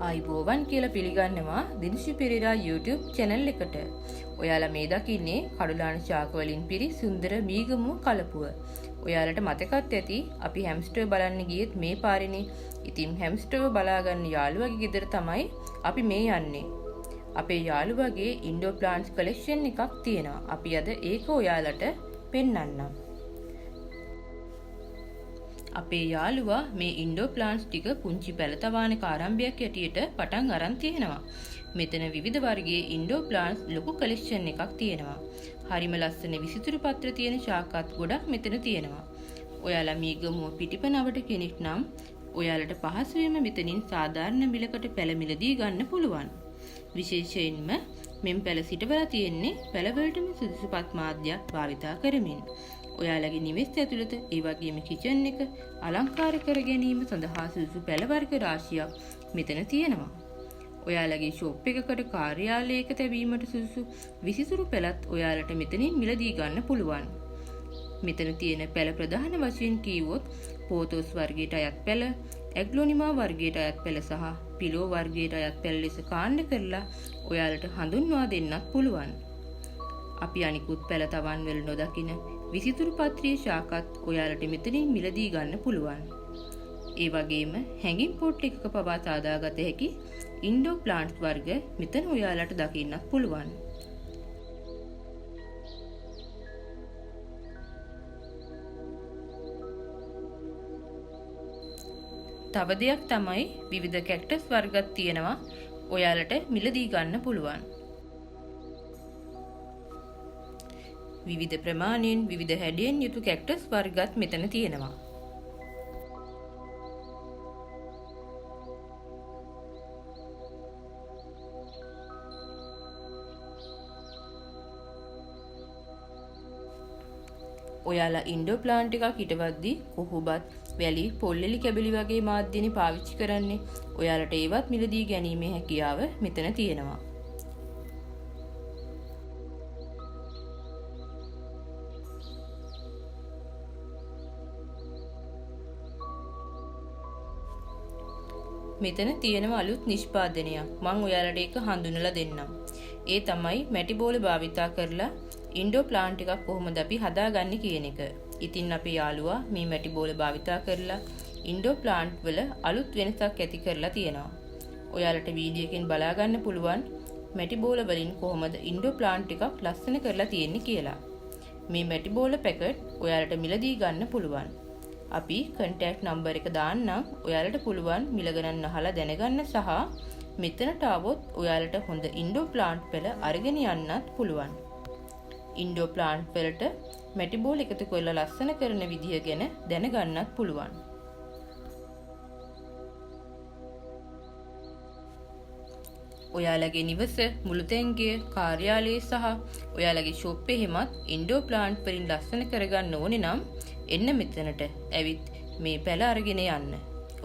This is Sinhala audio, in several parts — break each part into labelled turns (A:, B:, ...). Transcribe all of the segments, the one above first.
A: ආයිබෝවන් කියලා පිළිගන්නවා දිනිෂි පෙරේරා YouTube channel එකට. ඔයාලා මේ දකින්නේ කඩුලාන ශාක වලින් පිරි සුන්දර මීගමුව කලපුව. ඔයාලට මතකත් ඇති අපි හැම්ස්ටර් බලන්න ගියෙත් මේ පාරේනේ. ඉතින් හැම්ස්ටර්ව බලාගන්න යාළුවගේ ගෙදර තමයි අපි මේ යන්නේ. අපේ යාළුවගේ ඉන්ඩෝර් ප්ලාන්ට්ස් කලෙක්ෂන් එකක් තියෙනවා. අපි අද ඒක ඔයාලට පෙන්වන්නම්. අපේ යාළුවා මේ ඉන්ඩෝර් ප්ලාන්ට්ස් ටික පුංචි පැලතවානක ආරම්භයක් ඇටියට පටන් අරන් තියෙනවා. මෙතන විවිධ වර්ගයේ ඉන්ඩෝර් ප්ලාන්ට්ස් ලොකු කලෙක්ෂන් එකක් තියෙනවා. හරිම ලස්සන විසිතුරු පත්‍ර තියෙන ශාකත් ගොඩක් මෙතන තියෙනවා. ඔයාලා මීගමුව පිටිපනවට කෙනෙක් නම් ඔයාලට පහසුවෙන්ම මෙතනින් සාධාරණ මිලකට පැල මිලදී ගන්න පුළුවන්. විශේෂයෙන්ම මෙම් පැල සිටවලා තියෙන්නේ පැලවලටම සුදුසුපත් මාධ්‍යයක් භාවිතා කරමින්. ඔයාලගේ නිවෙස් ඇතුළත ඒ වගේම කිචන් එක අලංකාර කර ගැනීම සඳහා සුදුසු පැල වර්ග රාශියක් මෙතන තියෙනවා. ඔයාලගේ ෂොප් එකකට කාර්යාලයක තැබීමට සුදුසු විසිතුරු පැලත් ඔයාලට මෙතනින් මිලදී ගන්න පුළුවන්. මෙතන තියෙන පැල ප්‍රධාන වශයෙන් කීවොත් පෝතෝස් වර්ගයට අයත් පැල, ඇග්ලොනිමා වර්ගයට අයත් පැල සහ පිලෝ වර්ගයට අයත් පැල ලෙස කාණ්ඩ කරලා ඔයාලට හඳුන්වා දෙන්නත් පුළුවන්. අපි අනිකුත් පැල තවන් වල නොදකින විසිතුරු පත්‍රයේ ශාකත් ඔයාලට මෙතනින් මිලදී ගන්න පුළුවන්. ඒ වගේම හැඟින් පොට් එකක පවා සාදාගත හැකි ඉන්ඩෝර් ප්ලාන්ට්ස් වර්ග මෙතන ඔයාලට දකින්නත් පුළුවන්. තව දෙයක් තමයි විවිධ කැක්ටස් වර්ගත් තියෙනවා ඔයාලට මිලදී ගන්න පුළුවන්. විවිධ ප්‍රමාණයෙන් විවිධ හැඩයෙන් යුතු කැක්ටස් වර්ගත් මෙතන තියෙනවා. ඔයාලා ඉන්ඩෝර් ප්ලාන්ට් එකක් හිටවද්දී කොහොබත්, වැලි, පොල්ලෙලි කැබලි වගේ මාධ්‍යනේ පාවිච්චි කරන්නේ. ඔයාලට ඒවත් මිලදී ගැනීමේ හැකියාව මෙතන තියෙනවා. මෙතන තියෙනවා අලුත් නිෂ්පාදනයක්. මම ඔයාලට ඒක හඳුන්වලා දෙන්නම්. ඒ තමයි මැටි බෝල භාවිතා කරලා ඉන්ඩෝර් ප්ලාන්ට් එකක් කොහොමද අපි හදාගන්නේ කියන එක. ඉතින් අපේ යාළුවා මේ මැටි බෝල භාවිතා කරලා ඉන්ඩෝර් ප්ලාන්ට් වල අලුත් වෙනසක් ඇති කරලා තියෙනවා. ඔයාලට වීඩියෝ එකෙන් බලා ගන්න පුළුවන් මැටි බෝල වලින් කොහොමද ඉන්ඩෝර් ප්ලාන්ට් එකක් ලස්සන කරලා තියෙන්නේ කියලා. මේ මැටි බෝල පැකට් ඔයාලට මිලදී ගන්න පුළුවන්. අපි contact number එක දාන්නම්. ඔයාලට පුළුවන් මිල ගණන් අහලා දැනගන්න සහ මෙතනට આવොත් ඔයාලට හොඳ ඉන්ඩෝර් ප්ලාන්ට් පෙළ අරගෙන යන්නත් පුළුවන්. ඉන්ඩෝර් ප්ලාන්ට් වලට මැටි බෝල් එකතු කරලා ලස්සන කරන විදිය ගැන දැනගන්නත් පුළුවන්. ඔයාලගේ නිවස, මුළුතැන්ගිය, කාර්යාලයේ සහ ඔයාලගේ ෂොප් එකෙමත් ඉන්ඩෝර් ප්ලාන්ට් වලින් ලස්සන කරගන්න ඕනේ නම් එන්න මෙතනට ඇවිත් මේ පැල අරගෙන යන්න.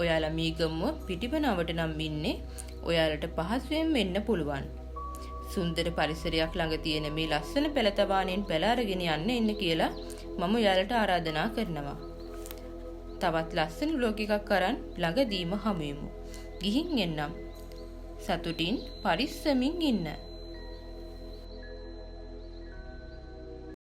A: ඔයාලා මීගමුව පිටිපනවට නම් ඉන්නේ. ඔයාලට පහසුවෙන් එන්න පුළුවන්. සුන්දර පරිසරයක් ළඟ තියෙන මේ ලස්සන පැලතවානෙන් පැල අරගෙන යන්න එන්න කියලා මම ඔයාලට ආරාධනා කරනවා. තවත් ලස්සන ව්ලොග් එකක් අරන් ළඟදීම හමු වෙමු. ගිහින් එන්නම්. සතුටින් පරිස්සමින් ඉන්න.